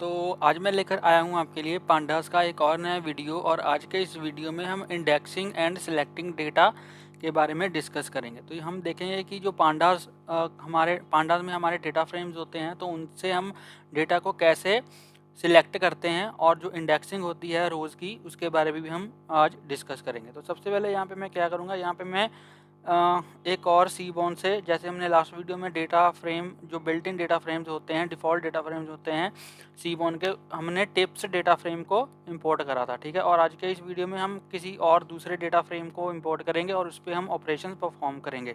तो आज मैं लेकर आया हूँ आपके लिए पांडास का एक और नया वीडियो। और आज के इस वीडियो में हम इंडेक्सिंग एंड सिलेक्टिंग डेटा के बारे में डिस्कस करेंगे। तो हम देखेंगे कि जो हमारे पांडास में हमारे डेटा फ्रेम्स होते हैं, तो उनसे हम डेटा को कैसे सिलेक्ट करते हैं, और जो इंडेक्सिंग होती है रोज़ की, उसके बारे में भी हम आज डिस्कस करेंगे। तो सबसे पहले यहाँ पे मैं क्या करूँगा, यहाँ पे मैं एक और सीबॉर्न से, जैसे हमने लास्ट वीडियो में डेटा फ्रेम, जो बिल्ट इन डेटा फ्रेम्स होते हैं, डिफ़ॉल्ट डेटा फ्रेम्स होते हैं सीबॉर्न के, हमने टिप्स डेटा फ्रेम को इंपोर्ट करा था, ठीक है। और आज के इस वीडियो में हम किसी और दूसरे डेटा फ्रेम को इंपोर्ट करेंगे और उस पर हम ऑपरेशन परफॉर्म करेंगे।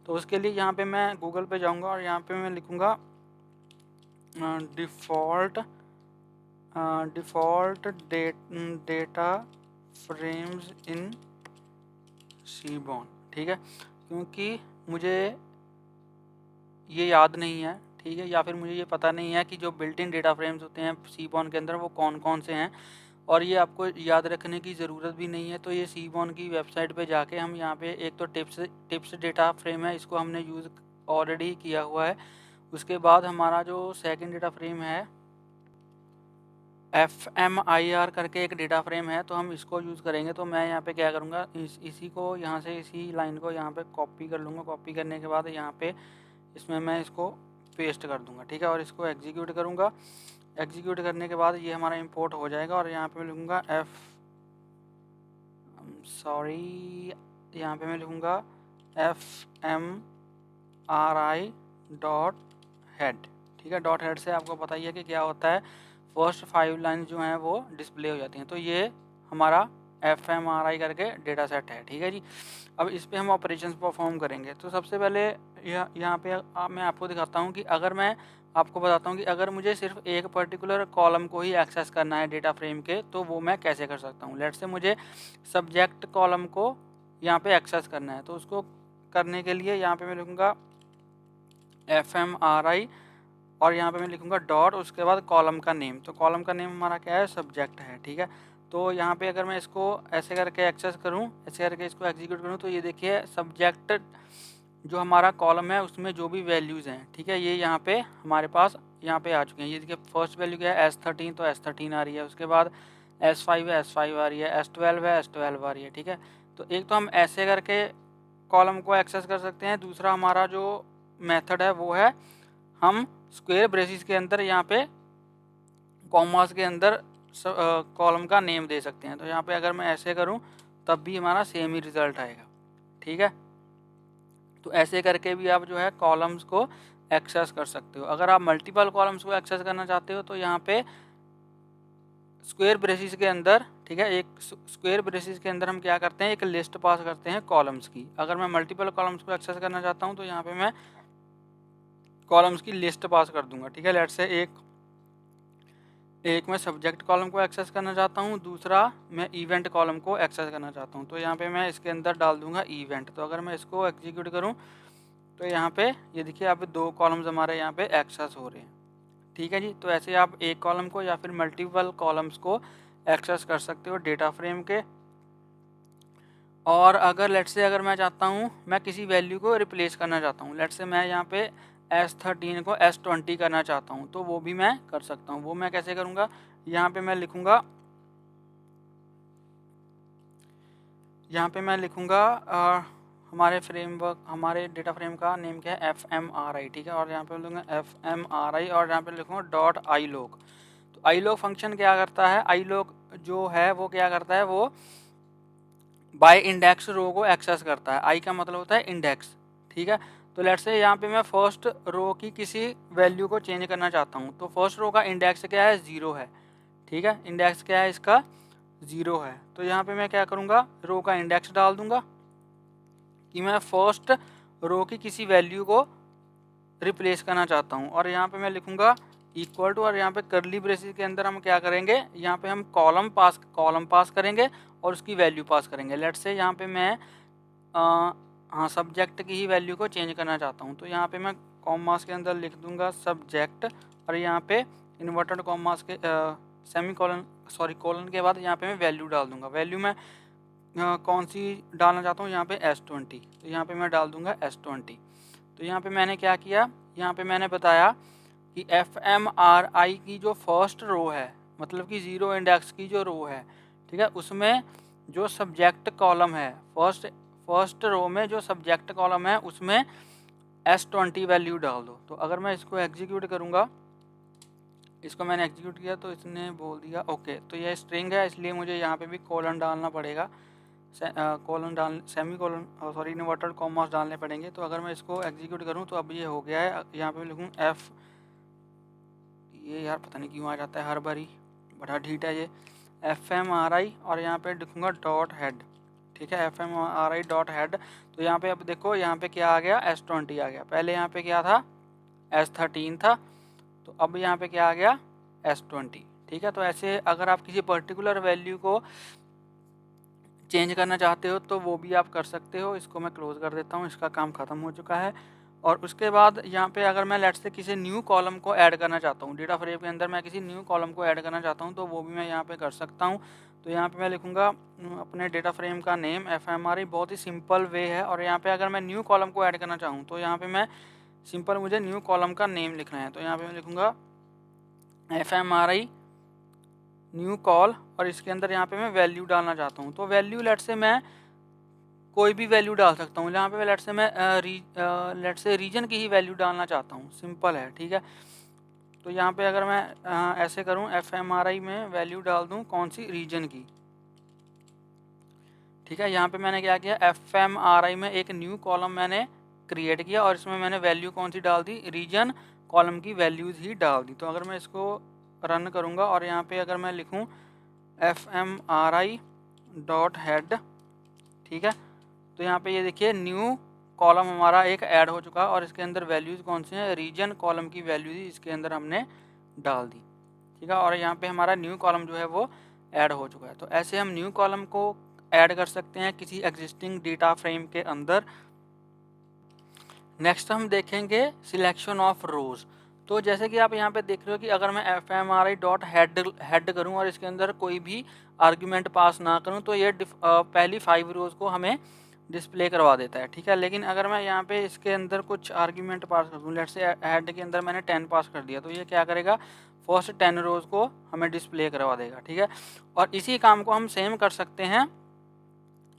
तो उसके लिए यहाँ पे मैं गूगल पे जाऊँगा और यहाँ पे मैं लिखूँगा default data frames in Seaborn, ठीक है। क्योंकि मुझे ये याद नहीं है, ठीक है, या फिर मुझे ये पता नहीं है कि जो बिल्ट इन डेटा फ्रेम्स होते हैं सीबॉर्न के अंदर वो कौन कौन से हैं, और ये आपको याद रखने की ज़रूरत भी नहीं है। तो ये सीबॉर्न की वेबसाइट पे जाके हम यहाँ पे एक तो टिप्स डेटा फ्रेम है, इसको हमने यूज़ ऑलरेडी किया हुआ है। उसके बाद हमारा जो सेकंड डेटा फ्रेम है FMIR करके एक डेटा फ्रेम है, तो हम इसको यूज़ करेंगे। तो मैं यहाँ पे क्या करूँगा, इसी को यहाँ से, इसी लाइन को यहाँ पे कॉपी कर लूँगा। कॉपी करने के बाद यहाँ पे इसमें मैं इसको पेस्ट कर दूँगा, ठीक है, और इसको एग्जीक्यूट करूँगा। एग्जीक्यूट करने के बाद ये हमारा इंपोर्ट हो जाएगा, और यहाँ पे मैं लिखूँगा यहाँ पे मैं लिखूँगा FMRI डॉट हेड, ठीक है। डॉट हेड से आपको पता ही है कि क्या होता है, फर्स्ट 5 लाइन जो हैं वो डिस्प्ले हो जाती हैं। तो ये हमारा FMRI करके डेटा सेट है, ठीक है जी। अब इस पे हम ऑपरेशंस परफॉर्म करेंगे। तो सबसे पहले यहाँ पे मैं आपको दिखाता हूँ कि अगर मैं आपको बताता हूँ कि अगर मुझे सिर्फ एक पर्टिकुलर कॉलम को ही एक्सेस करना है डेटा फ्रेम के, तो वो मैं कैसे कर सकता हूँ। लेट्स से मुझे सब्जेक्ट कॉलम को यहाँ पे एक्सेस करना है, तो उसको करने के लिए यहाँ पे मैं लिखूँगा FMRI, और यहाँ पे मैं लिखूँगा डॉट, उसके बाद कॉलम का नेम। तो कॉलम का नेम हमारा क्या है, सब्जेक्ट है, ठीक है। तो यहाँ पे अगर मैं इसको ऐसे करके एक्सेस करूँ, ऐसे करके इसको एग्जीक्यूट करूँ, तो ये देखिए सब्जेक्ट जो हमारा कॉलम है उसमें जो भी वैल्यूज़ हैं, ठीक है, ये यहाँ पे हमारे पास यहाँ पे आ चुके हैं। ये देखिए फर्स्ट वैल्यू क्या है, S13, तो S13 आ रही है। उसके बाद S5 है, S5 आ रही है। S12 है, S12 आ रही है, ठीक है। तो एक तो हम ऐसे करके कॉलम को एक्सेस कर सकते हैं। दूसरा हमारा जो मेथड है वो है, हम स्क्वायर ब्रेसिस के अंदर यहाँ पे कॉमास के अंदर कॉलम का नेम दे सकते हैं। तो यहाँ पे अगर मैं ऐसे करूँ तब भी हमारा सेम ही रिज़ल्ट आएगा, ठीक है। तो ऐसे करके भी आप जो है कॉलम्स को एक्सेस कर सकते हो। अगर आप मल्टीपल कॉलम्स को एक्सेस करना चाहते हो, तो यहाँ पे स्क्वायर ब्रेसिस के अंदर, ठीक है, एक स्क्वायर ब्रेसिस के अंदर हम क्या करते हैं, एक लिस्ट पास करते हैं कॉलम्स की। अगर मैं मल्टीपल कॉलम्स को एक्सेस करना चाहता हूँ, तो यहाँ पे मैं कॉलम्स की लिस्ट पास कर दूंगा, ठीक है। लेट्स से एक मैं सब्जेक्ट कॉलम को एक्सेस करना चाहता हूँ, दूसरा मैं इवेंट कॉलम को एक्सेस करना चाहता हूँ। तो यहाँ पे मैं इसके अंदर डाल दूंगा इवेंट। तो अगर मैं इसको एग्जीक्यूट करूँ, तो यहाँ पे ये देखिए आप 2 कॉलम्स हमारे यहाँ पे एक्सेस हो रहे हैं, ठीक है जी। तो ऐसे आप एक कॉलम को या फिर मल्टीपल कॉलम्स को एक्सेस कर सकते हो डेटा फ्रेम के। और अगर लेट्स से अगर मैं चाहता हूँ, मैं किसी वैल्यू को रिप्लेस करना चाहता हूँ, लेट्स से मैं यहाँ पे S13 को S20 करना चाहता हूँ, तो वो भी मैं कर सकता हूँ। वो मैं कैसे करूँगा, यहाँ पे मैं लिखूँगा, हमारे डेटा फ्रेम का नेम क्या है, FMRI, ठीक है। और यहाँ पे लूँगा FMRI, और यहाँ पे लिखूँगा डॉट iLog। तो iLog फंक्शन क्या करता है, iLog जो है वो क्या करता है, वो बाय इंडेक्स रो को एक्सेस करता है। आई का मतलब होता है इंडेक्स, ठीक है। तो लेट्स से यहाँ पे मैं फर्स्ट रो की किसी वैल्यू को चेंज करना चाहता हूँ, तो फर्स्ट रो का इंडेक्स क्या है, 0 है, ठीक है। इंडेक्स क्या है इसका, 0 है। तो यहाँ पे मैं क्या करूँगा, रो का इंडेक्स डाल दूँगा कि मैं फर्स्ट रो की किसी वैल्यू को रिप्लेस करना चाहता हूँ। और यहाँ पे मैं लिखूँगा इक्वल टू, और यहाँ पे करली ब्रेसिस के अंदर हम क्या करेंगे, यहाँ पे हम कॉलम पास करेंगे और उसकी वैल्यू पास करेंगे। लेट्स से यहाँ पे मैं हाँ सब्जेक्ट की ही वैल्यू को चेंज करना चाहता हूँ, तो यहाँ पे मैं कॉमास के अंदर लिख दूँगा सब्जेक्ट, और यहाँ पे इन्वर्टेड कॉमास के कोलन के बाद यहाँ पे मैं वैल्यू डाल दूँगा। वैल्यू मैं कौन सी डालना चाहता हूँ, यहाँ पे S20, तो यहाँ पे मैं डाल दूँगा S20। तो यहाँ पे मैंने क्या किया, यहाँ पे मैंने बताया कि FMRI की जो फर्स्ट रो है, मतलब कि 0 इंडेक्स की जो रो है, ठीक है, उसमें जो सब्जेक्ट कॉलम है, फर्स्ट रो में जो सब्जेक्ट कॉलम है उसमें S20 वैल्यू डाल दो। तो अगर मैं इसको एग्जीक्यूट करूँगा, इसको मैंने एग्जीक्यूट किया तो इसने बोल दिया ओके। तो यह स्ट्रिंग है, इसलिए मुझे यहाँ पे भी कोलन डालना पड़ेगा, semi colon sorry inverted commas डालने पड़ेंगे। तो अगर मैं इसको एग्जीक्यूट करूँ तो अब ये हो गया है। यहाँ पे लिखूँ F, ये यार पता नहीं क्यों आ जाता है हर बारी, बड़ा ढीठ है ये, FMRI और यहाँ पे लिखूँगा डॉट हेड, ठीक है, FMRI डॉट हेड। तो यहाँ पे अब देखो यहाँ पे क्या आ गया, S20 आ गया। पहले यहाँ पे क्या था, S13 था, तो अब यहाँ पे क्या आ गया, S20, ठीक है। तो ऐसे अगर आप किसी पर्टिकुलर वैल्यू को चेंज करना चाहते हो तो वो भी आप कर सकते हो। इसको मैं क्लोज कर देता हूँ, इसका काम ख़त्म हो चुका है। और उसके बाद यहाँ पे अगर मैं लेट्स से किसी न्यू कॉलम को ऐड करना चाहता हूँ, डेटा फ्रेम के अंदर मैं किसी न्यू कॉलम को ऐड करना चाहता हूँ, तो वो भी मैं यहाँ पे कर सकता हूँ। तो यहाँ पे मैं लिखूँगा अपने डेटा फ्रेम का नेम FMRI, बहुत ही सिंपल वे है। और यहाँ पे अगर मैं न्यू कॉलम को ऐड करना चाहूँ तो यहाँ पे मैं सिंपल, मुझे न्यू कॉलम का नेम लिखना है। तो यहाँ पे मैं लिखूँगा FMRI न्यू कॉल, और इसके अंदर यहाँ पे मैं वैल्यू डालना चाहता हूँ। तो वैल्यू लेट से मैं कोई भी वैल्यू डाल सकता हूँ। यहाँ पे लेट से मैं लेट से रीजन की ही वैल्यू डालना चाहता हूँ, सिंपल है, ठीक है। तो यहाँ पे अगर मैं ऐसे करूँ, FMRI में वैल्यू डाल दूँ कौन सी, रीजन की, ठीक है। यहाँ पे मैंने क्या किया, FMRI में एक न्यू कॉलम मैंने क्रिएट किया और इसमें मैंने वैल्यू कौन सी डाल दी, रीजन कॉलम की वैल्यूज़ ही डाल दी। तो अगर मैं इसको रन करूँगा और यहाँ पे अगर मैं लिखूँ FMRI डॉट हेड, ठीक है, तो यहाँ पे ये देखिए न्यू कॉलम हमारा एक ऐड हो चुका और इसके अंदर वैल्यूज़ कौन सी हैं, रीजन कॉलम की वैल्यूज़ इसके अंदर हमने डाल दी, ठीक है। और यहाँ पे हमारा न्यू कॉलम जो है वो ऐड हो चुका है। तो ऐसे हम न्यू कॉलम को ऐड कर सकते हैं किसी एग्जिस्टिंग डेटा फ्रेम के अंदर। नेक्स्ट हम देखेंगे सिलेक्शन ऑफ रोज़। तो जैसे कि आप यहाँ पे देख रहे हो कि अगर मैं FMRI डॉट हेड करूँ और इसके अंदर कोई भी आर्ग्यूमेंट पास ना करूँ तो ये पहली 5 रोज़ को हमें डिस्प्ले करवा देता है, ठीक है। लेकिन अगर मैं यहाँ पे इसके अंदर कुछ आर्ग्यूमेंट पास कर दूँ, लेट्स से हेड के अंदर मैंने 10 पास कर दिया, तो ये क्या करेगा, फर्स्ट 10 रोज़ को हमें डिस्प्ले करवा देगा, ठीक है। और इसी काम को हम सेम कर सकते हैं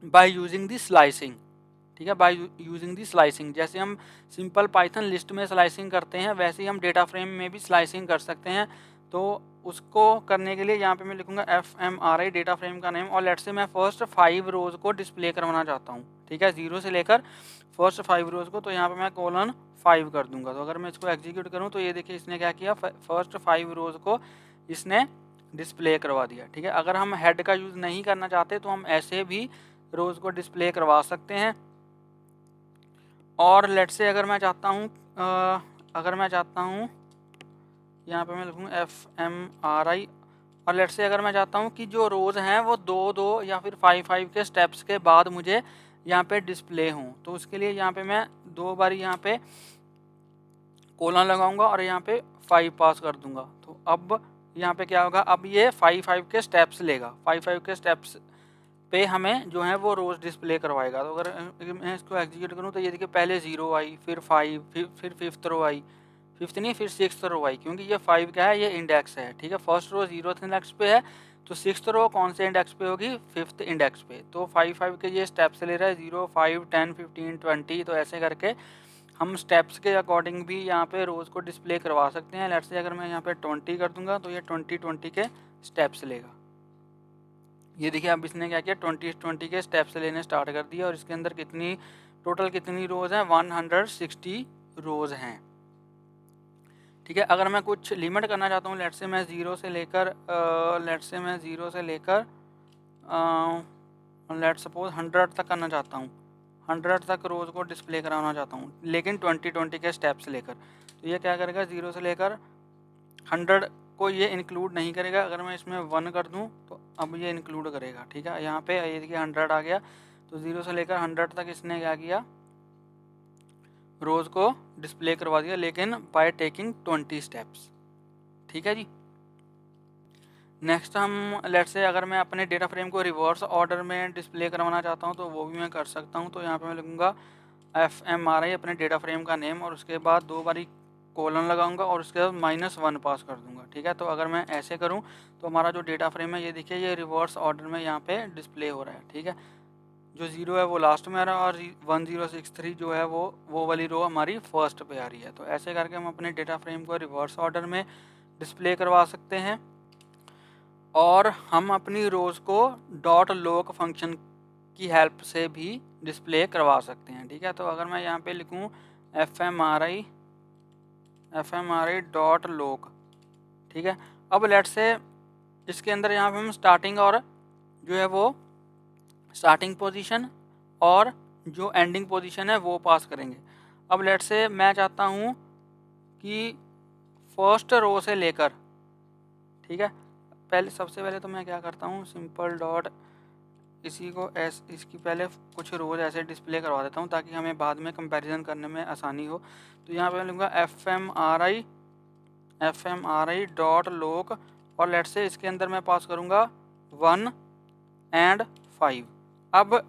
बाय यूजिंग दी स्लाइसिंग, ठीक है, बाय यूजिंग दी स्लाइसिंग। जैसे हम सिंपल पाइथन लिस्ट में स्लाइसिंग करते हैं वैसे ही हम डेटा फ्रेम में भी स्लाइसिंग कर सकते हैं। तो उसको करने के लिए यहाँ पे मैं लिखूँगा FMRI डेटा फ्रेम का नेम और लेट्स से मैं फर्स्ट 5 रोज़ को डिस्प्ले करवाना चाहता हूँ, ठीक है, 0 से लेकर फर्स्ट 5 रोज़ को। तो यहाँ पे मैं कोलन 5 कर दूंगा। तो अगर मैं इसको एग्जीक्यूट करूँ तो ये देखिए इसने क्या किया, फर्स्ट 5 रोज़ को इसने डिस्प्ले करवा दिया, ठीक है। अगर हम हेड का यूज़ नहीं करना चाहते तो हम ऐसे भी रोज़ को डिस्प्ले करवा सकते हैं। और लेट से अगर मैं चाहता हूँ यहाँ पे मैं लिखूँ FMRI, और लेट से अगर मैं चाहता हूँ कि जो रोज़ हैं वो 2-2 या फिर 5-5 के स्टेप्स के बाद मुझे यहाँ पे डिस्प्ले हों, तो उसके लिए यहाँ पे मैं 2 बार यहाँ पे कोलन लगाऊंगा और यहाँ पे 5 पास कर दूंगा। तो अब यहाँ पे क्या होगा, अब ये 5-5 के स्टेप्स लेगा, 5-5 के स्टेप्स पे हमें जो है वो रोज़ डिस्प्ले करवाएगा। तो अगर मैं इसको एग्जीक्यूट करूँ तो ये देखिए पहले 0 आई, फिर 5, फिर 5th रो आई, 5th नहीं फिर 6th रो आई, क्योंकि ये 5 क्या है, ये इंडेक्स है, ठीक है। फर्स्ट रो 0th इंडेक्स पे है तो 6th रो कौन से इंडेक्स पे होगी, 5th इंडेक्स पे। तो 5-5 के ये स्टेप्स ले रहा है, 0, 5, 10, 15, 20। तो ऐसे करके हम स्टेप्स के अकॉर्डिंग भी यहाँ पे रोज़ को डिस्प्ले करवा सकते हैं। लेट्स से अगर मैं यहाँ पे 20 कर दूंगा तो ये 20 के स्टेप्स लेगा। ये देखिए अब इसने क्या किया, 20 के स्टेप्स लेने स्टार्ट कर दिया और इसके अंदर टोटल कितनी रोज़ हैं, 160 रोज़ हैं, ठीक है। अगर मैं कुछ लिमिट करना चाहता हूँ, लेट्स से मैं 0 से लेकर लेट्स सपोज 100 तक करना चाहता हूँ, 100 तक रोज़ को डिस्प्ले कराना चाहता हूँ, लेकिन 20 के स्टेप्स लेकर। तो ये क्या करेगा, 0 से लेकर 100 को ये इंक्लूड नहीं करेगा। अगर मैं इसमें 1 कर दूं तो अब ये इंक्लूड करेगा, ठीक है। यहाँ पे ये देखिए 100 आ गया, तो 0 से लेकर 100 तक इसने क्या किया, रोज़ को डिस्प्ले करवा दिया, लेकिन बाय टेकिंग 20 स्टेप्स, ठीक है जी। नेक्स्ट हम लेट्स से अगर मैं अपने डेटा फ्रेम को रिवर्स ऑर्डर में डिस्प्ले करवाना चाहता हूँ तो वो भी मैं कर सकता हूँ। तो यहाँ पे मैं लिखूँगा FMRI अपने डेटा फ्रेम का नेम और उसके बाद 2 बारी कोलन लगाऊंगा और उसके बाद -1 पास कर दूंगा। ठीक है, तो अगर मैं ऐसे करूं तो हमारा जो डेटा फ्रेम है ये देखिए ये रिवर्स ऑर्डर में यहाँ पे डिस्प्ले हो रहा है। ठीक है, जो 0 है वो लास्ट में आ रहा है और 1063 जो है वो वाली रो हमारी फर्स्ट पे आ रही है। तो ऐसे करके हम अपने डेटा फ्रेम को रिवर्स ऑर्डर में डिस्प्ले करवा सकते हैं और हम अपनी रोज़ को डॉट लोक फंक्शन की हेल्प से भी डिस्प्ले करवा सकते हैं। ठीक है, तो अगर मैं यहाँ पे लिखूँ fmri डॉट लोक, ठीक है, अब लेट्स से इसके अंदर यहाँ पे हम स्टार्टिंग और जो है वो स्टार्टिंग पोजीशन और जो एंडिंग पोजीशन है वो पास करेंगे। अब लेट्स से मैं चाहता हूँ कि फर्स्ट रो से लेकर, ठीक है, सबसे पहले तो मैं क्या करता हूँ, सिंपल डॉट इसी को इसकी पहले कुछ रोज ऐसे डिस्प्ले करवा देता हूँ ताकि हमें बाद में कंपैरिजन करने में आसानी हो। तो यहाँ पे मैं लिखूँगा fmri डॉट लोक और लेट्स से इसके अंदर मैं पास करूँगा 1 and 5। अब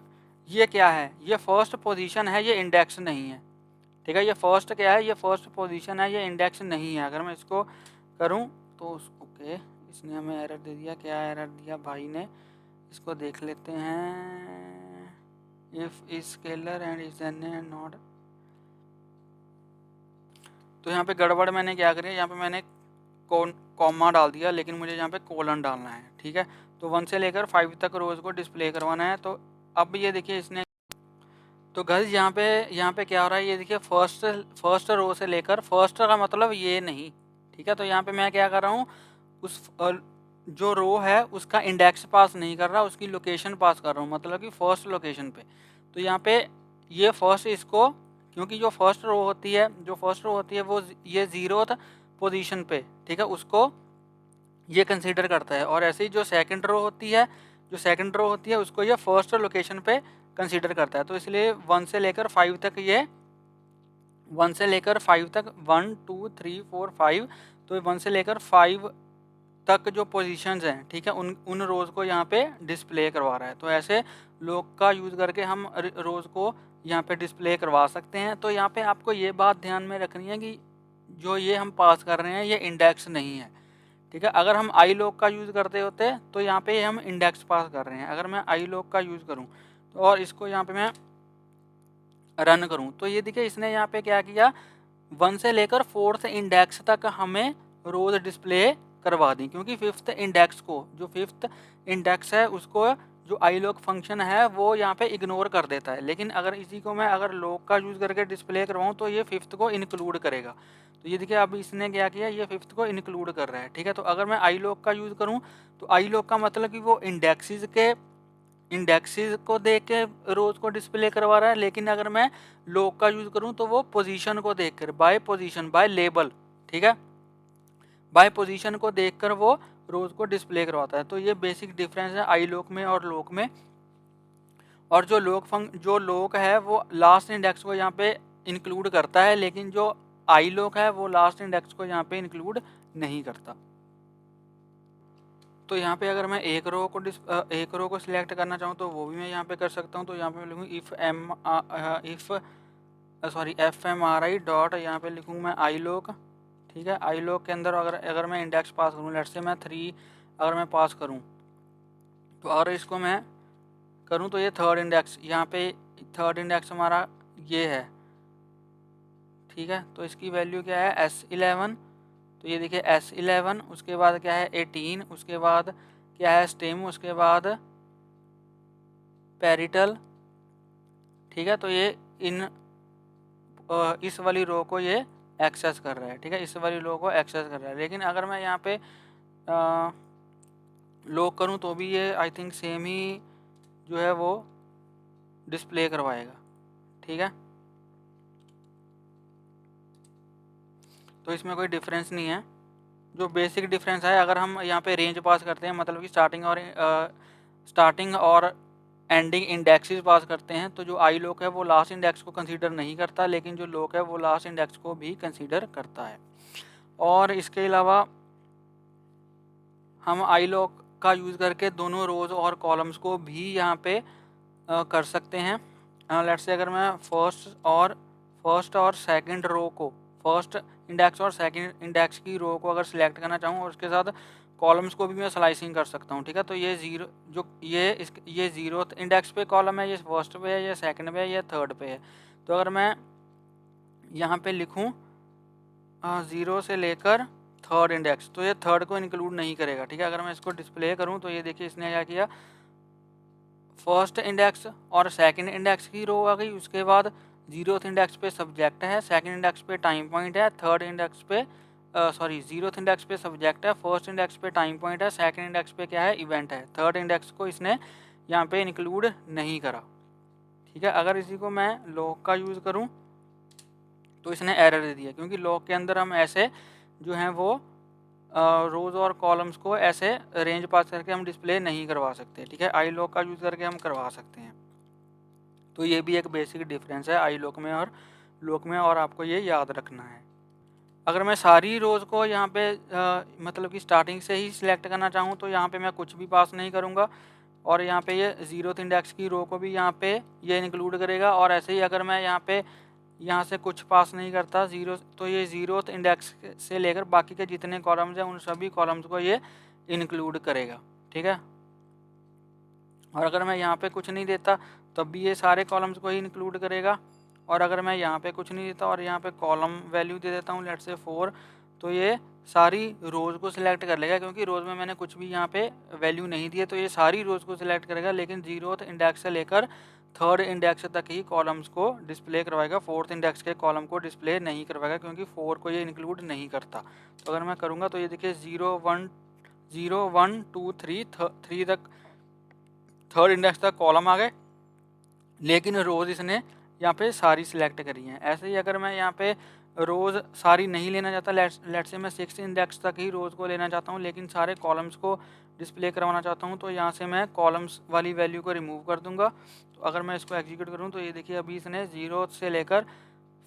ये क्या है, ये फर्स्ट पोजीशन है, ये इंडेक्स नहीं है। ठीक है, ये फर्स्ट क्या है, ये फर्स्ट पोजीशन है, ये इंडेक्स नहीं है। अगर मैं इसको करूँ तो ओके, इसने हमें एरर दे दिया। क्या एरर दिया भाई ने, इसको देख लेते हैं। If scalar and is not, तो यहाँ पे गड़बड़ मैंने क्या करी है, यहाँ पे मैंने कॉमा डाल दिया लेकिन मुझे यहाँ पे कोलन डालना है। ठीक है, तो 1 से लेकर 5 तक रोज को डिस्प्ले करवाना है। तो अब ये देखिए इसने, तो गाइस यहाँ पे क्या हो रहा है, ये देखिए फर्स्ट रो से लेकर, फर्स्ट का मतलब ये नहीं। ठीक है, तो यहाँ पे मैं क्या कर रहा हूँ, उस जो रो है उसका इंडेक्स पास नहीं कर रहा, उसकी लोकेशन पास कर रहा हूँ, मतलब कि फर्स्ट लोकेशन पे। तो यहाँ पे ये फर्स्ट इसको, क्योंकि जो फर्स्ट रो होती है वो ये 0th पोजीशन पे, ठीक है, उसको ये कंसीडर करता है। और ऐसे ही जो सेकंड रो होती है उसको ये फर्स्ट लोकेशन पे कंसीडर करता है। तो इसलिए 1 से लेकर 5 तक 1 2 3 4 5, तो 1 से लेकर 5 तक जो पोजीशंस हैं, ठीक है, उन रोज़ को यहाँ पे डिस्प्ले करवा रहा है। तो ऐसे लोग का यूज़ करके हम रोज़ को यहाँ पे डिस्प्ले करवा सकते हैं। तो यहाँ पे आपको ये बात ध्यान में रखनी है कि जो ये हम पास कर रहे हैं ये इंडेक्स नहीं है। ठीक है, अगर हम आई लॉग का यूज़ करते होते तो यहाँ पे हम इंडेक्स पास कर रहे हैं। अगर मैं आई लॉग का यूज़ करूँ तो और इसको यहाँ पे मैं रन करूँ तो ये देखिए इसने यहाँ पे क्या किया, 1 से लेकर 4th इंडेक्स तक हमें रोज डिस्प्ले करवा दी, क्योंकि 5th इंडेक्स को, जो 5th इंडेक्स है उसको जो आई लॉग फंक्शन है वो यहाँ पे इग्नोर कर देता है। लेकिन अगर इसी को मैं अगर लॉग का यूज़ करके डिस्प्ले करवाऊँ तो ये 5th को इंक्लूड करेगा। तो ये देखिए अब इसने क्या किया, ये 5th को इंक्लूड कर रहा है। ठीक है, तो अगर मैं आई लॉग का यूज़ करूँ तो आई लॉग का मतलब कि वो इंडेक्सेस को देख के रोज को डिस्प्ले करवा रहा है। लेकिन अगर मैं लॉग का यूज़ करूँ तो वो पोजीशन को देखकर, बाय पोजीशन, बाय लेबल, ठीक है, बाय पोजीशन को देखकर वो रोज को डिस्प्ले करवाता है। तो ये बेसिक डिफरेंस है आई लॉग में और लॉग में। और जो लॉग है वो लास्ट इंडेक्स को यहाँ पे इंक्लूड करता है, लेकिन जो आई लॉग है वो लास्ट इंडेक्स को यहाँ पे इंक्लूड नहीं करता। तो यहाँ पे अगर मैं एक रो को सिलेक्ट करना चाहूँ तो वो भी मैं यहाँ पे कर सकता हूँ। तो यहाँ पे मैं लिखूँ fmri डॉट, यहाँ पे लिखूँ मैं आई लॉग। ठीक है, आई लॉग के अंदर अगर मैं इंडेक्स पास करूँ, लेट्स से मैं 3 अगर मैं पास करूँ, तो अगर इसको मैं करूँ तो ये थर्ड इंडेक्स, यहाँ पे थर्ड इंडेक्स हमारा ये है। ठीक है, तो इसकी वैल्यू क्या है, S11। तो ये देखिए S11, उसके बाद क्या है 18, उसके बाद क्या है स्टेम, उसके बाद पैरिटल। ठीक है, तो ये इस वाली रो को ये एक्सेस कर रहा है। ठीक है, इस वाली रो को एक्सेस कर रहा है। लेकिन अगर मैं यहाँ पे लॉक करूँ तो भी ये आई थिंक सेम ही जो है वो डिस्प्ले करवाएगा। ठीक है, तो इसमें कोई डिफरेंस नहीं है। जो बेसिक डिफरेंस है, अगर हम यहाँ पे रेंज पास करते हैं, मतलब कि स्टार्टिंग और एंडिंग इंडेक्सेस पास करते हैं, तो जो आई लॉक है वो लास्ट इंडेक्स को कंसीडर नहीं करता, लेकिन जो लॉक है वो लास्ट इंडेक्स को भी कंसीडर करता है। और इसके अलावा हम आई लॉक का यूज़ करके दोनों रोज़ और कॉलम्स को भी यहाँ पे कर सकते हैं। लेट्स से अगर मैं फर्स्ट और सेकंड रो को फर्स्ट इंडेक्स और सेकंड इंडेक्स की रो को अगर सिलेक्ट करना चाहूँ और उसके साथ कॉलम्स को भी मैं स्लाइसिंग कर सकता हूँ, ठीक है। तो ये ये जीरोथ इंडेक्स पे कॉलम है, ये फर्स्ट पे है, ये सेकंड पे है, ये थर्ड पे है। तो अगर मैं यहाँ पे लिखूँ 0 से लेकर थर्ड इंडेक्स, तो ये थर्ड को इंक्लूड नहीं करेगा, ठीक है। अगर मैं इसको डिस्प्ले करूँ तो ये देखिए इसने क्या किया, फर्स्ट इंडेक्स और सेकंड इंडेक्स की रो आ गई, उसके बाद जीरोथ इंडेक्स पे सब्जेक्ट है, सेकंड इंडेक्स पे टाइम पॉइंट है, थर्ड इंडेक्स पे जीरोथ इंडेक्स पे सब्जेक्ट है, फर्स्ट इंडेक्स पे टाइम पॉइंट है, सेकंड इंडेक्स पे क्या है, इवेंट है, थर्ड इंडेक्स को इसने यहाँ पे इंक्लूड नहीं करा, ठीक है। अगर इसी को मैं लॉग का यूज़ करूँ तो इसने एरर दे दिया, क्योंकि लॉग के अंदर हम ऐसे जो हैं वो रोज़ और कॉलम्स को ऐसे रेंज पास करके हम डिस्प्ले नहीं करवा सकते, ठीक है। आई लॉक का यूज़ करके हम करवा सकते हैं। तो ये भी एक बेसिक डिफरेंस है आई लॉक में और लॉक में, और आपको ये याद रखना है। अगर मैं सारी रोज़ को यहाँ पे मतलब कि स्टार्टिंग से ही सिलेक्ट करना चाहूँ तो यहाँ पे मैं कुछ भी पास नहीं करूँगा, और यहाँ पे ये जीरोथ इंडेक्स की रो को भी यहाँ पे ये इंक्लूड करेगा। और ऐसे ही अगर मैं यहाँ से कुछ पास नहीं करता जीरो, तो ये जीरोथ इंडेक्स से लेकर बाकी के जितने कॉलम्स हैं उन सभी कॉलम्स को ये इंक्लूड करेगा, ठीक है। और अगर मैं यहाँ पे कुछ नहीं देता तब भी ये सारे कॉलम्स को ही इंक्लूड करेगा। और अगर मैं यहाँ पे कुछ नहीं देता और यहाँ पे कॉलम वैल्यू दे देता हूँ लेट्स से 4, तो ये सारी रोज़ को सिलेक्ट कर लेगा, क्योंकि रोज़ में मैंने कुछ भी यहाँ पे वैल्यू नहीं दी है, तो ये सारी रोज़ को सिलेक्ट करेगा, लेकिन जीरोथ इंडेक्स से लेकर थर्ड इंडेक्स तक ही कॉलम्स को डिस्प्ले करवाएगा, फोर्थ इंडेक्स के कॉलम को डिस्प्ले नहीं करवाएगा, क्योंकि 4 को ये इंक्लूड नहीं करता। तो अगर मैं करूँगा तो ये देखिए 0 1 2 3 तक थर्ड इंडेक्स तक कॉलम आ गए, लेकिन रोज़ इसने यहाँ पे सारी सिलेक्ट करी हैं। ऐसे ही अगर मैं यहाँ पे रोज़ सारी नहीं लेना चाहता, लेट से मैं 6 इंडेक्स तक ही रोज़ को लेना चाहता हूँ, लेकिन सारे कॉलम्स को डिस्प्ले करवाना चाहता हूँ, तो यहाँ से मैं कॉलम्स वाली वैल्यू को रिमूव कर दूंगा। तो अगर मैं इसको एग्जीक्यूट करूँ तो ये देखिए अभी इसने 0 से लेकर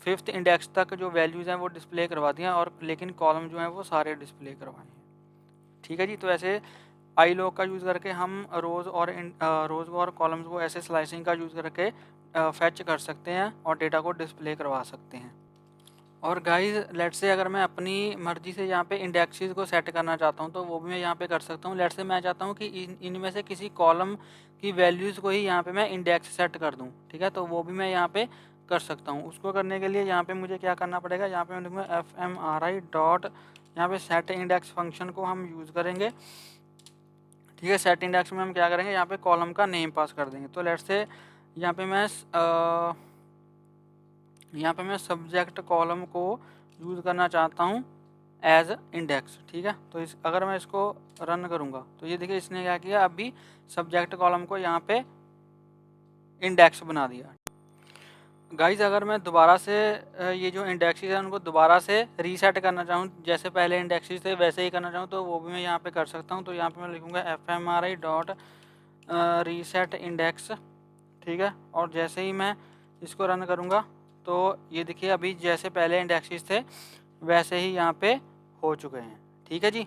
5th इंडेक्स तक जो वैल्यूज़ हैं वो डिस्प्ले करवा दिया, और लेकिन कॉलम जो हैं वो सारे डिस्प्ले करवाए हैं, ठीक है जी। तो ऐसे आई लॉक का यूज़ करके हम रोज़ और कॉलम्स को ऐसे स्लाइसिंग का यूज़ करके फैच कर सकते हैं और डेटा को डिस्प्ले करवा सकते हैं। और गाइस लेट्स से अगर मैं अपनी मर्ज़ी से यहाँ पे इंडेक्सेस को सेट करना चाहता हूँ तो वो भी मैं यहाँ पे कर सकता हूँ। लेट्स से मैं चाहता हूँ कि इनमें से किसी कॉलम की वैल्यूज़ को ही यहाँ पे मैं इंडेक्स सेट कर दूँ, ठीक है। तो वो भी मैं यहाँ पे कर सकता हूँ। उसको करने के लिए यहाँ पे मुझे क्या करना पड़ेगा, यहाँ पे मैं लिखूँगा fmri डॉट, यहाँ पे सेट इंडेक्स फंक्शन को हम यूज़ करेंगे, ठीक है। सेट इंडेक्स में हम क्या करेंगे, यहाँ पे कॉलम का नेम पास कर देंगे। तो लेट्स से यहाँ पे मैं सब्जेक्ट कॉलम को यूज़ करना चाहता हूँ एज इंडेक्स, ठीक है। तो अगर मैं इसको रन करूँगा तो ये देखिए इसने क्या किया, अभी सब्जेक्ट कॉलम को यहाँ पे इंडेक्स बना दिया। गाइज अगर मैं दोबारा से ये जो इंडेक्सेस हैं उनको दोबारा से रीसेट करना चाहूँ, जैसे पहले इंडेक्सेस थे वैसे ही करना चाहूँ, तो वो भी मैं यहाँ पे कर सकता हूँ। तो यहाँ पे मैं लिखूँगा fmri डॉट रीसेट इंडेक्स, ठीक है। और जैसे ही मैं इसको रन करूँगा तो ये देखिए अभी जैसे पहले इंडेक्सेस थे वैसे ही यहाँ पे हो चुके हैं, ठीक है जी।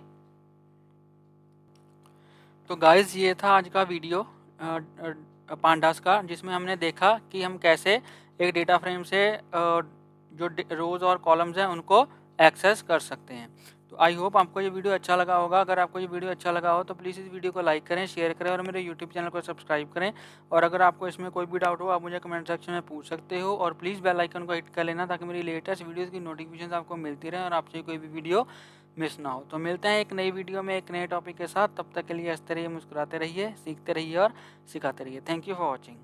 तो गाइज ये था आज का वीडियो पांडास का, जिसमें हमने देखा कि हम कैसे एक डेटा फ्रेम से जो रोज़ और कॉलम्स हैं उनको एक्सेस कर सकते हैं। तो आई होप आपको ये वीडियो अच्छा लगा होगा। अगर आपको ये वीडियो अच्छा लगा हो तो प्लीज़ इस वीडियो को लाइक करें, शेयर करें और मेरे यूट्यूब चैनल को सब्सक्राइब करें। और अगर आपको इसमें कोई भी डाउट हो आप मुझे कमेंट सेक्शन में पूछ सकते हो, और प्लीज़ बेल आइकन को हिट कर लेना ताकि मेरी लेटेस्ट वीडियोज़ की नोटिफिकेशन आपको मिलती रहे और आपसे कोई भी वीडियो मिस ना हो। तो मिलते हैं एक नई वीडियो में एक नए टॉपिक के साथ। तब तक के लिए हंसते रहिए, मुस्कुराते रहिए, सीखते रहिए और सिखाते रहिए। Thank you for watching.